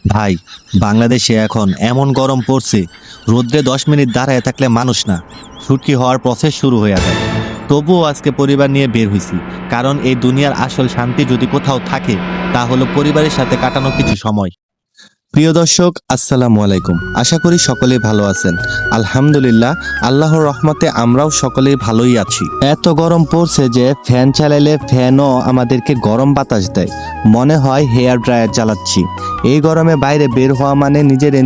ভাই, বাংলাদেশে এখন এমন গরম পড়ছে, রোদ্রে 10 মিনিট দাঁড়ায় থাকলে মানুষ না, শুটকি হওয়ার প্রসেস শুরু হয়ে যায়। তবুও আজকে পরিবার নিয়ে বের হইছি, কারণ এই দুনিয়ার আসল শান্তি যদি কোথাও থাকে তা হলো পরিবারের সাথে কাটানো কিছু সময়। প্রিয় দর্শক, আসসালামু আলাইকুম। আশা করি সকলেই ভালো আছেন। আলহামদুলিল্লাহ, আল্লাহর রহমতে আমরাও সকলেই ভালোই আছি। এত গরম পড়ছে যে ফ্যান চালাইলে ফ্যানও আমাদেরকে গরম বাতাস দেয়, মনে হয় হেয়ার ড্রায়ার চালাচ্ছি। এই গরমে বাইরে বের হওয়া মানে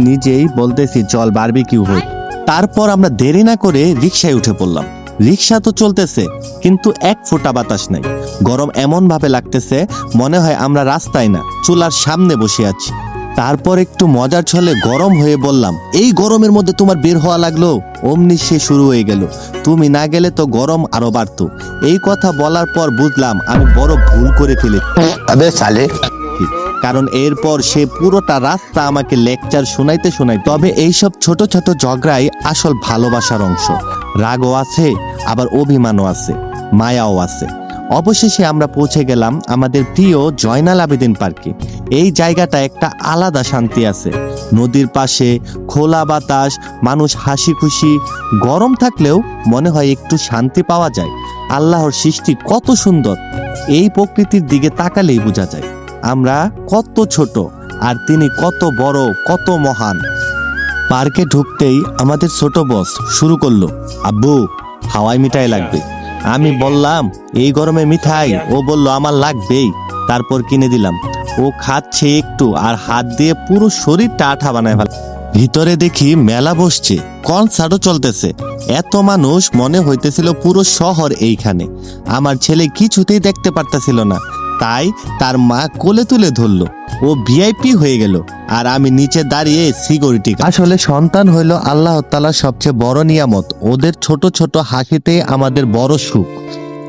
নিজেই বলতেছি চল বারবিকিউ হই। তারপর আমরা দেরি না করে রিকশায় উঠে পড়লাম। রিকশা তো চলতেছে, কিন্তু এক ফোঁটা বাতাস নাই। গরম এমন ভাবে লাগতেছে মনে হয় আমরা রাস্তায় না, চুলার সামনে বসে আছি। তারপর একটু মজার ছলে গরম হয়ে বললাম, এই গরমের মধ্যে তোমার বের হওয়া লাগলো? অমনি সে শুরু হয়ে গেল, তুমি না গেলে তো গরম আরো বাড়তো। এই কথা বলার পর বুঝলাম আমি বড় ভুল করে ফেলেছি, কারণ এরপর সে পুরোটা রাস্তা আমাকে লেকচার শোনাইতে। তবে এইসব ছোট ছোট ঝগড়াই আসল ভালোবাসার অংশ। রাগও আছে, আবার অভিমানও আছে, মায়াও আছে। অবশেষে আমরা পৌঁছে গেলাম আমাদের প্রিয় জয়নাল আবেদিন পার্কে। এই জায়গাটা একটা আলাদা শান্তি আছে। নদীর পাশে খোলা বাতাস, মানুষ হাসি খুশি। গরম থাকলেও মনে হয় একটু শান্তি পাওয়া যায়। আল্লাহর সৃষ্টি কত সুন্দর, এই প্রকৃতির দিকে তাকালেই বোঝা যায় আমরা কত ছোট আর তিনি কত বড়, কত মহান। পার্কে ঢুকতেই আমাদের ছোট বস শুরু করলো, আব্বু হাওয়াই মিঠাই লাগবে। আমি বললাম এই গরমে মিঠাই? ও বলল আমার লাগবেই। তারপর কিনে দিলাম। ও খাচ্ছে একটু আর হাত দিয়ে পুরো শরীরটা আঠা বানায় ফেলে। ভিতরে দেখি মেলা বসছে, কনসার্টও চলতেছে। এত মানুষ, মনে হইতেছিল পুরো শহর এইখানে। আমার ছেলে কিছুতেই দেখতে পারতেছিল না, তাই তার মা কোলে তুলে ধরলো। ও ভিআইপি হয়ে গেল আর আমি নিচে দাঁড়িয়ে সিকিউরিটি। আসলে সন্তান হইল আল্লাহ তাআলার সবচেয়ে বড় নিয়ামত। ওদের ছোট ছোট হাসিতে আমাদের বড় সুখ।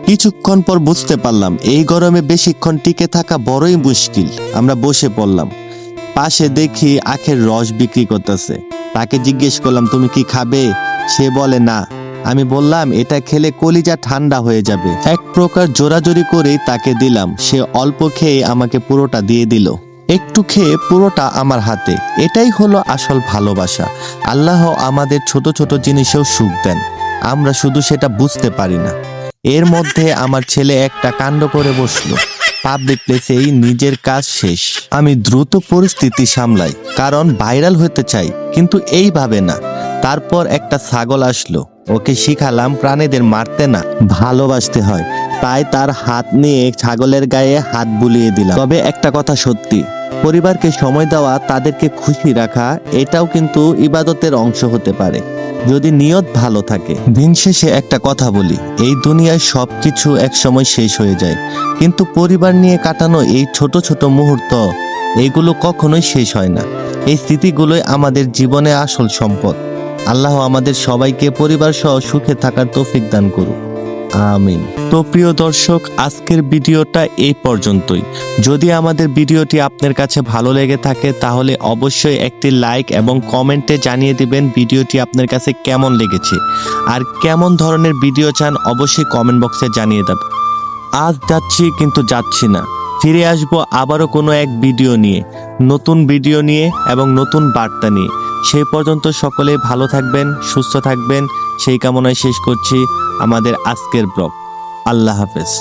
কিছুক্ষণ পর বুঝতে পারলাম এই গরমে বেশিক্ষণ টিকে থাকা বড়ই মুশকিল। আমরা বসে পড়লাম। পাশে দেখি আখের রস বিক্রি করতেছে। তাকে জিজ্ঞেস করলাম, তুমি কি খাবে? সে বলে না। আমি বললাম, এটা খেলে কলিজা ঠান্ডা হয়ে যাবে। এক প্রকার জোরাজোরি করেই তাকে দিলাম। সে অল্প খেয়ে আমাকে পুরোটা দিয়ে দিল। একটু খেয়ে পুরোটা আমার হাতে। এটাই হলো আসল ভালোবাসা। আল্লাহ আমাদের ছোট ছোট জিনিসেও সুখ দেন, আমরা শুধু সেটা বুঝতে পারি না। এর মধ্যে আমার ছেলে একটা কাণ্ড করে বসলো। পাবলিক প্লেসেই নিজের কাজ শেষ। আমি দ্রুত পরিস্থিতি সামলাই, কারণ ভাইরাল হতে চাই, কিন্তু এইভাবে না। তারপর একটা ছাগল আসলো। ওকে শিখালাম প্রাণীদের মারতে না, ভালোবাসতে হয়। তাই তার হাত নিয়ে ছাগলের গায়ে হাত বুলিয়ে দিলাম। তবে একটা কথা সত্যি, পরিবারকে সময় দেওয়া, তাদেরকে খুশি রাখা, এটাও কিন্তু ইবাদতের অংশ হতে পারে, যদি নিয়ত ভালো থাকে। দিন শেষে একটা কথা বলি, এই দুনিয়ায় সবকিছু একসময় শেষ হয়ে যায়, কিন্তু পরিবার নিয়ে কাটানো এই ছোট ছোট মুহূর্ত, এগুলো কখনোই শেষ হয় না। এই স্মৃতিগুলোই আমাদের জীবনে আসল সম্পদ। আল্লাহ আমাদের সবাইকে পরিবার সহ সুখে থাকার তৌফিক দান করুক, আমিন। তো প্রিয় দর্শক, আজকের ভিডিওটা এই পর্যন্তই। যদি আমাদের ভিডিওটি আপনার কাছে ভালো লেগে থাকে তাহলে অবশ্যই একটি লাইক এবং কমেন্টে জানিয়ে দিবেন ভিডিওটি আপনার কাছে কেমন লেগেছে, আর কেমন ধরনের ভিডিও চান অবশ্যই কমেন্ট বক্সে জানিয়ে দেবেন। আজ যাচ্ছি কিন্তু যাচ্ছি না, ফিরে আসবো আবারও কোনো এক ভিডিও নিয়ে, নতুন ভিডিও নিয়ে এবং নতুন বার্তা নিয়ে। সেই পর্যন্ত সকলেই ভালো থাকবেন, সুস্থ থাকবেন, সেই কামনায় শেষ করছি আমাদের আজকের ব্লগ। আল্লাহ হাফেজ।